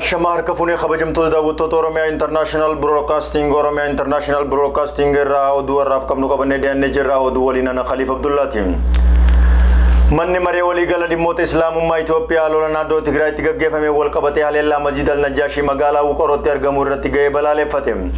Ashamar Kafune Kabajamto Davuto Oromia International Broadcasting Rao Duaraf Kamukabane and Nigerao Duolina Khalif Abdullah Tim. Manni Maria Oligala di Mot Islam Ethiopia Lolando Tigray Tiga Gefame Wolkabate Alela Majid al Najashi Magala Ukoroter Gamuratiga Balale Fatim.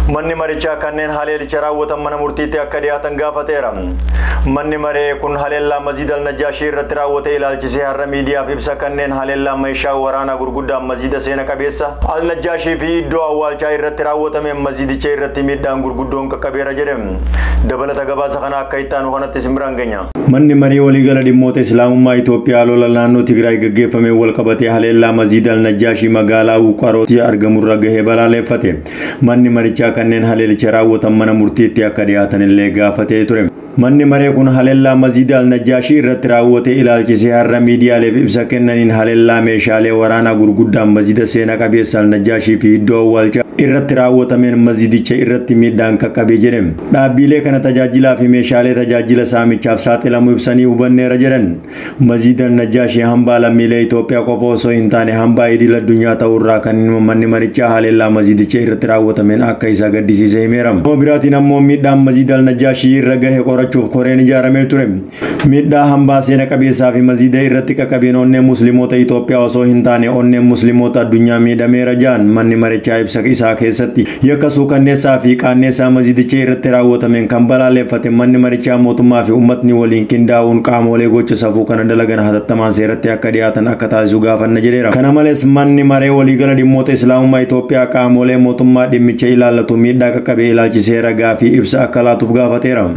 Manni Maricha Kanen Halel Charawata Manamurti Akadiatan Gafateram. Manni Mare Kun Halela Majid al Najashi Ratra Hotel Al Jizera Media Fipsa Kanen Halela Maisha Warana Gurguda Majida Sena Kabesa Al Najashi Vido Walchai Ratra Wotame Majid Cheratimidam Gurgudon Kabera Jerem. Dabalata Gabasakana Kaitan Wanatisimbranganya. Manni Maria Oligala di Mot Islam Ethiopia Lolando Tigray Gefame Wolkabate Halela Majid al Najashi Magala Ukaroti Argamura Gebalale Fate. Manni Maricha Kanen Halel Charawata Manamurti Akadiatan Lega Fate Turem. Manni Mare kun Halella Majid al Najashi Ratra Wote Ilal Jizera Media Levibsa Kenan in Halella Meshale Warana Gurguda Majida Sena Kabes al Najashi Pido Walcha Irratra Wotamen Mazidiche Irratimidan Kakabejerem. Nabile Kanatajajila fi Meshale Tajajila Sami Chafsatela Mubsani Ubane Rajaren. Majid al Najashi Hambala Mile Ethiopia Kofoso Intane Hamba Idila Dunyata Urakan Manni Maricha Halella Mazidiche Irratra Wotamen Akaisaga Disi Meram. Mobiratina Momidam Majid al Najashi Ragahe Chuf Korean Jaramel Turem. Midda Hamba Sena Kabisa fi Mazide Ratika Kabinone Muslimota Ethiopia also Hintane onne Muslimota Dunya Mida Merajan Manni Maricha Ibsakisa Kesati Yakasuka Nesa fi Kanesa Mazidiche Ratera Wotamen Kambala Lefate Manni Maricha Motuma fi Umatni Walinkinda un Kamole Gocha Safukan Dalagan Hataman Serate Akadiatan Akata Zugafan Nigeria. Kanamales Manni Mare Oligala di Mot Islam Ethiopia Kamole Motuma di Michaela Latumida Kakabela Cisera Gafi Ibsa Akalatuf Gafatera.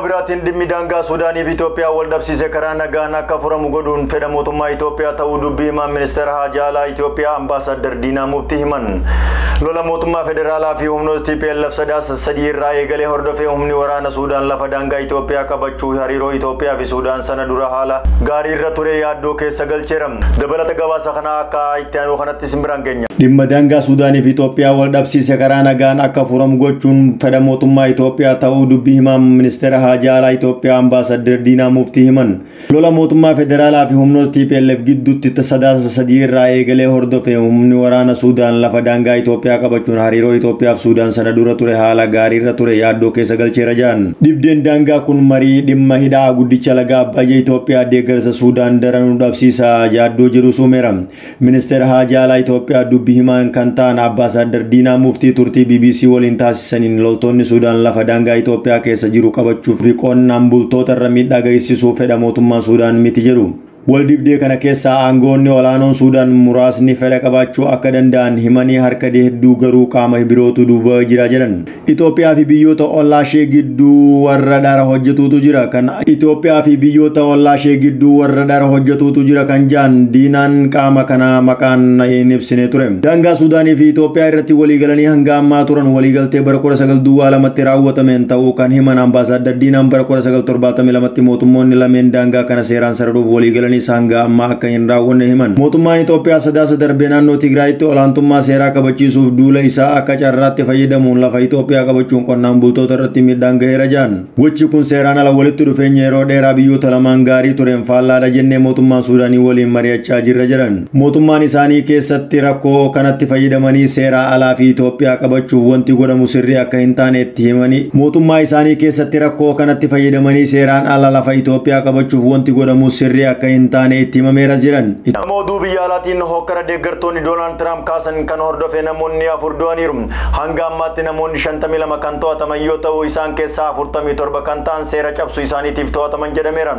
Biratin dimidanga Sudani Ethiopia World Up Sise Karana Gana Kafuram Godun Fedamotuma Ethiopia Taudu Bima Minister Hajala Ethiopia Ambassador Dina Mufti Himan Lola Motuma Federala fi Umno TPL Sadas Sadir Rai Gale Hordofe Umni Warana Sudan Lafadanga Ethiopia Kabachu Hariro Ethiopia fi Sudan Sanadura Hala Gari Rature Yaddo Ke Sagal Cheram Dabalata Gawasakana Ka Itano Hanatisimbrangenya Dimadanga Sudani Ethiopia World Up Sise Karana Gana Kafuram Gochun Fedamotuma Ethiopia Taudu Bima Minister Hajala Ethiopia Ambassador Dina Mufti Himan Lola Motuma Federala fi Humno TPLF Giddutti Sadas Sadir Rai Gale Hordofe Umni Warana Sudan Lafadanga Ethiopia Kabachun Hariro Ethiopia Sudan Sanadura Ture Hala Gari Rature Yaddo Ke Sagal Cherajan Dibden Danga Kun Mari Dimma Hida Gudicha Laga Baya Ethiopia Degarsa Sudan Daranu Dabsisa Yaddo Jerusumeram Minister Hajala Ethiopia Dubbi Himan Kantan Ambassador Dina Mufti Turti BBC Walintas Sanin Loltoni Sudan Lafadanga Ethiopia Ke Sajiru Kabachu Fikon Nambultota Ramida Gaisisu Fedamotuma Sudan Mitijeru Waldibde kana keessa aangoonni olaanoon Sudan muraasni fedha qabaachuu akka danda'an himanii harka hedduu garuu qaama birootu duuba jira jedhan. Itoophiyaa fi biyyoota ollaa ishee gidduu warra dhara hojjetuutu jira kan Itoophiyaa fi biyyoota ollaa ishee gidduu warra dhara hojjetuutu jira kan jaan diinaan qaama kana maqaan hin ibsine ture. Daangaa Sudaanii fi Itoophiyaa irratti waliigalanii hanga ammaa turan waliigaltee bara 1922 raawwatameen ta'uu kan himan Ambaasaadar Diinaan bara 1972 mootummoonni lameen daangaa kana seeraan sararuuf waliigalanii Sanga amma akka hin raawwanne himan. Mootummaan Itoophiyaa sadaasa darbee naannoo Tigraayitti olaantummaa seeraa kabachiisuuf duula isaa akka carraatti fayyadamuun lafa Itoophiyaa qabachuun qonnaan bultoota irratti miidhaan gaheera jaan. Gochi kun seeraan ala walitti dhufeenya yeroo dheeraa biyyoota lamaan gaarii tureen faallaadha jennee mootummaan Suudaanii waliin mari'achaa jirra jedhan. Mootummaan isaanii keessatti rakkoo kanatti fayyadamanii seeraa alaa fi Itoophiyaa qabachuuf wanti godhamu sirrii akka hin taane itti himanii. Mootummaa isaanii keessatti rakkoo kanatti fayyadamanii seeraan ala lafa Itoophiyaa qabachuuf wanti godhamu sirrii akka Intane itimamera jiran. Namoota biyya alaatiin hokkara deeggartoonni Donald Trump kaasan kan hordofee namoonni 4 du'aniiru. Hanga ammaatti namoonni 52 kan to'ataman yoo ta'u isaan keessaa 47 kan ta'an seera cabsuu isaaniitiif to'ataman jedhameera.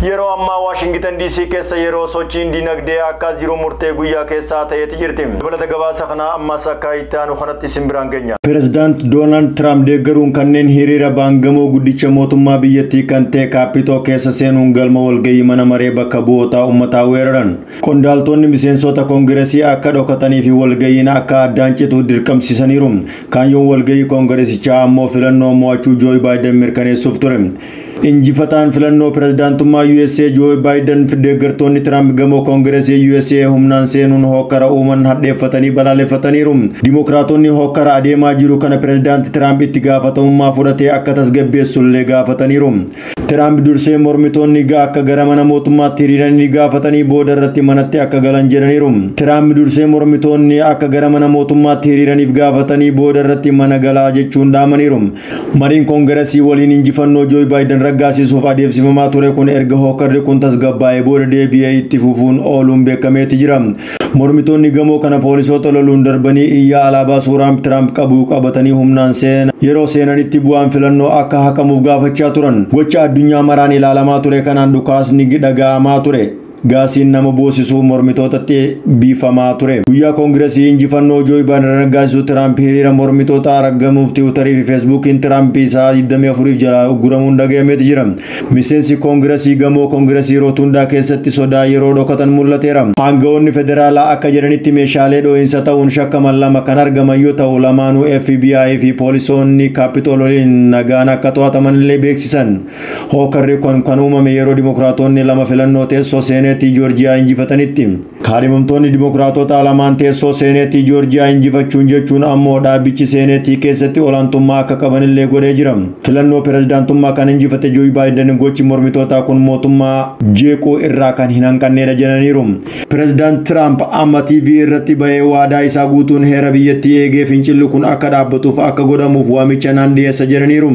Yeroo ammaa Washington DC keessa yeroo sochiin dinagdee akka jiru murtee guyyaa keessaa ta'eeti jirti. Dabalata gabaasa kana ammas akka itti aanu kanatti simbiraan geenya. President Donald Trump deeggaruun kanneen hiriira baangamoo guddicha mootummaa biyyattii kan ta'e Capitol keessa seenuun galma walgahii mana maree bakka bu'oota uummataa weeraran. Qondaaltonni miseensota koongireesii akka dhokatanii fi walgahiin akka addaan citu dirqamsiisaniiru. Kaayyoon walgahii koongireesichaa ammoo filannoo mo'achuu Joe Biden mirkaneessuuf ture. injifataan filannoo pirezidaantummaa USA Joe Biden deeggartoonni Trump gamoo koongireesii USA humnaan seenuun hokkara uuman hadheeffatanii balaaleffataniiru. Dimokiraatonni hokkara adeemaa jiru kana pirezidaanti Trump itti gaafatamummaa fudhatee akka tasgabbeessullee gaafataniiru. Trump dursee mormitoonni akka gara mana mootummaatti hiriiranii gaafatanii booda irratti manatti akka galan jedhaniiru. Trump dursee mormitoonni akka gara mana mootummaatti hiriiraniif gaafatanii booda irratti mana galaa jechuun dhaamaniiru. Mariin koongireesii waliin injifannoo Joe Biden raggaasisuuf adeemsifamaa ture kun erga hokkarri kun tasgabbaa'ee booda deebi'ee itti fufuun ooluun beekameeti jira. Mormitoonni gamoo kana poolisoota loluun darbanii iyyaa alaabaa suuraan Trump qabu qabatanii humnaan yeroo seenanitti bu'aan filannoo akka haqamuuf gaafachaa turan. Gocha addunyaa maraan ilaalamaa ture kanaan dhukaasni dhaga'amaa ture. Gaasiin nama boosisuu mormitootatti biifamaa ture. Guyyaa koongireesii injifannoo Joe Biden raggaasisu Trump hiriira mormitoota argamuuf Tiwutarii fi Feesbuukiin Trump isaa 24 jala ugguramuun dhagahameeti jira. Miseensi koongireesii gamoo koongireesii Rootundaa keessatti sodaa yeroo dhokatan mul'ateera. Aangawoonni federaalaa akka jedhanitti meeshaalee dhoo'insa ta'uun shakkaman lama kan argaman yoo ta'u lamaanuu FBI fi poolisoonni Kaapitool waliin nagaan akka to'ataman illee beeksisan. Hokkarri kun kan uumame yeroo dimokiraatonni lama filannoo teessoo seeneetii Joorjiyaa injifatanitti. Kaadhimamtoonni dimokiraatota lamaan teessoo seeneetii Joorjiyaa injifachuun jechuun ammoo dhaabbichi seeneetii keessatti olaantummaa akka qaban illee godhee jira. Filannoo pirezidaantummaa kan injifate Joe Biden gochi mormitootaa kun mootummaa jeequu irraa kan hin hanqanneedha jedhaniiru. Pirezidaant Trump amma TV irratti bahee waadaa isaa guutuun heera biyyattii eegee fincilli kun akka dhaabbatuuf akka godhamuuf waamicha naan dhiyeessa jedhaniiru.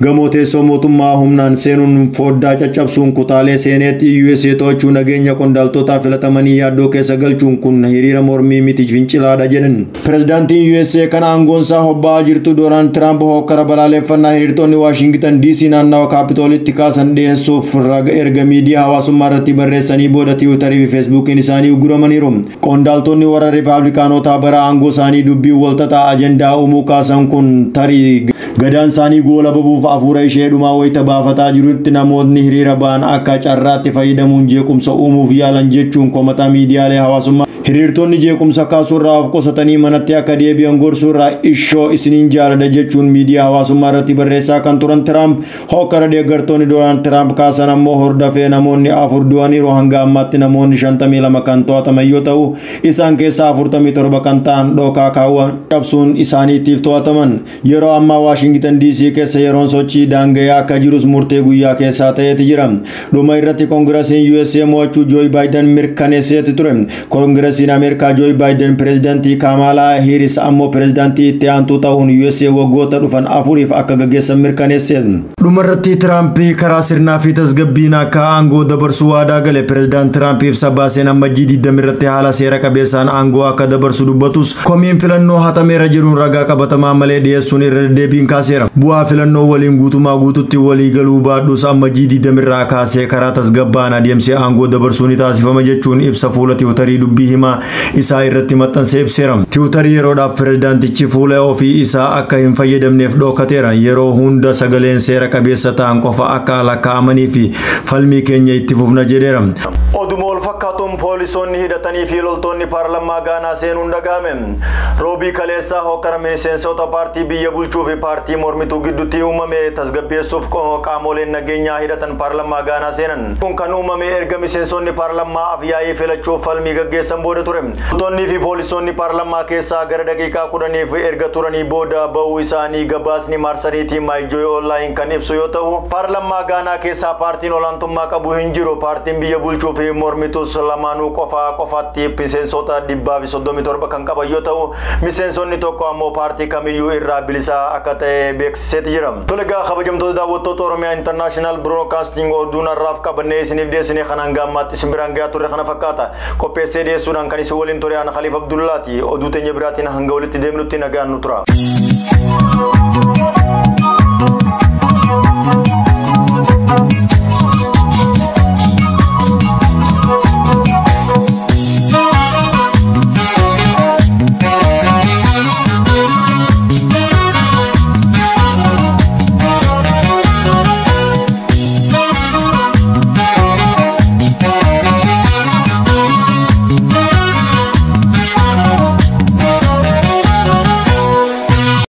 Gamoo teessoo mootummaa humnaan seenuun foddaa caccabsuun kutaalee seeneetii USA to'achuu nageenya qondaaltotaa filatamanii yaaddoo keessa galchuun kun hiriira mormii miti fincilaadha jedhan. Pirezidaantiin USA kan aangoonsaa hobba'aa jirtu Doonaald Trump hokkara balaaleffannaa hiriirtonni Waashingtan DC naannawa Kaapitoolitti kaasan dhiyeessuuf erga miidiyaa hawaasummaa irratti barreessanii booda Tiwutarii fi Feesbuukiin isaanii uguramaniiru. Qondaaltonni warra Ripaabilikaanotaa bara aangoo isaanii dubbii walxaxaa ajendaa uumuu kaasan kun tarii gadaan isaanii goola babuuf hafuura ishee dhumaa wayita baafataa jirutti namoonni hiriira ba'an akka carraatti fayyadamuun jeequmsa uumuuf yaalan jechuun komataa miidiyaalee hawaasummaa. Hiriirtonni jeequmsa kaasuurraa of qusatanii manatti akka deebi'an gorsuurraa ishoo isiniin jaalladha jechuun miidiyaa hawaasummaa irratti barreessaa kan turan Trump hokkara deeggartoonni Doonaald Trump kaasan ammoo hordofee namoonni 4 du'aniiru. Hanga ammaatti namoonni 52 kan to'ataman yoo ta'u isaan keessaa 47 kan ta'an dhookaa kaawwan cabsuun isaaniitiif to'ataman. Yeroo ammaa Waashingtan DC keessa yeroon sochii daanga'ee akka jirus murtee guyyaa keessaa ta'eeti jira. Dhuma irratti koongireesiin USA mo'achuu Joe Biden mirkaneesseeti ture. Koongireesiin Ameerikaa Joe Biden pirezidaantii Kamala Harris ammoo pirezidaantii itti aantuu ta'uun USA waggoota dhufan 4f akka gaggeessan mirkaneesse. Dhuma irratti Trump karaa sirnaa fi tasgabbiin akka aangoo dabarsu waadaa gale. Pirezidaant Trump ibsa baaseen ammajjii 20 irratti haala seera qabeessaan aangoo akka dabarsu dubbatus komiin filannoo hatameera jedhuun ragaa qabatamaa malee dhiyeessuun irra deebiin kaaseera. Bu'aa filannoo waliin guutumaa guututti walii galuu baadhus ammajjii 20 irraa kaasee karaa tasgabbaan adeemsee aangoo dabarsuun taasifama jechuun ibsa fuula Tiwutarii dubbii himaa isaa irratti maxxansee ibseera. Tiwutarii yeroodhaaf pirezidaantichi fuula ofii isaa akka hin fayyadamneef dhookateera. Yeroo hunda sagaleen seera qabeessa ta'an qofa akka lakkaa'amanii fi falmii keenya itti fufna jedheera. Oduma wal fakkaatuun poolisoonni hidhatanii fi loltoonni paarlamaa Gaanaa seenuun dhagahame. Roobii kaleessaa hokkara miseensota paartii biyya bulchuu fi paartii mormituu gidduutti uumame tasgabbeessuuf qaamoleen nageenyaa hidhatan paarlamaa Gaanaa seenan. Kun kan uumame erga miseensonni paarlamaa afyaa'ii filachuuf falmii gaggeessan booda ture. Loltoonni fi poolisoonni paarlamaa keessaa gara daqiiqaa 10f erga turanii booda ba'uu isaanii gabaasni marsariitii Maayijooy Online kan ibsu yoo ta'u paarlamaa Gaanaa keessaa paartiin olaantummaa qabu hin jiru. Paartiin biyya bulchuu fi mormituus lamaanuu qofaatti miseensota 137 kan qaban yoo ta'u miseensonni tokko ammoo paartii kamiyyuu irraa bilisaa akka ta'e beeksiseeti jira. Tolegaa kabajamtoota daawwattoota Oromiyaa International Broadcasting oduun har'aaf qabannee isiniif dhiyeessine kan hanga ammaatti isin biraan gahaa turre kana fakkaata. Qopheessee dhiyeessuudhaan kan isin waliin ture ana Khalifa Abdullaati. Oduu teenya biraatiin hanga walitti deemnutti nagaan nu tura.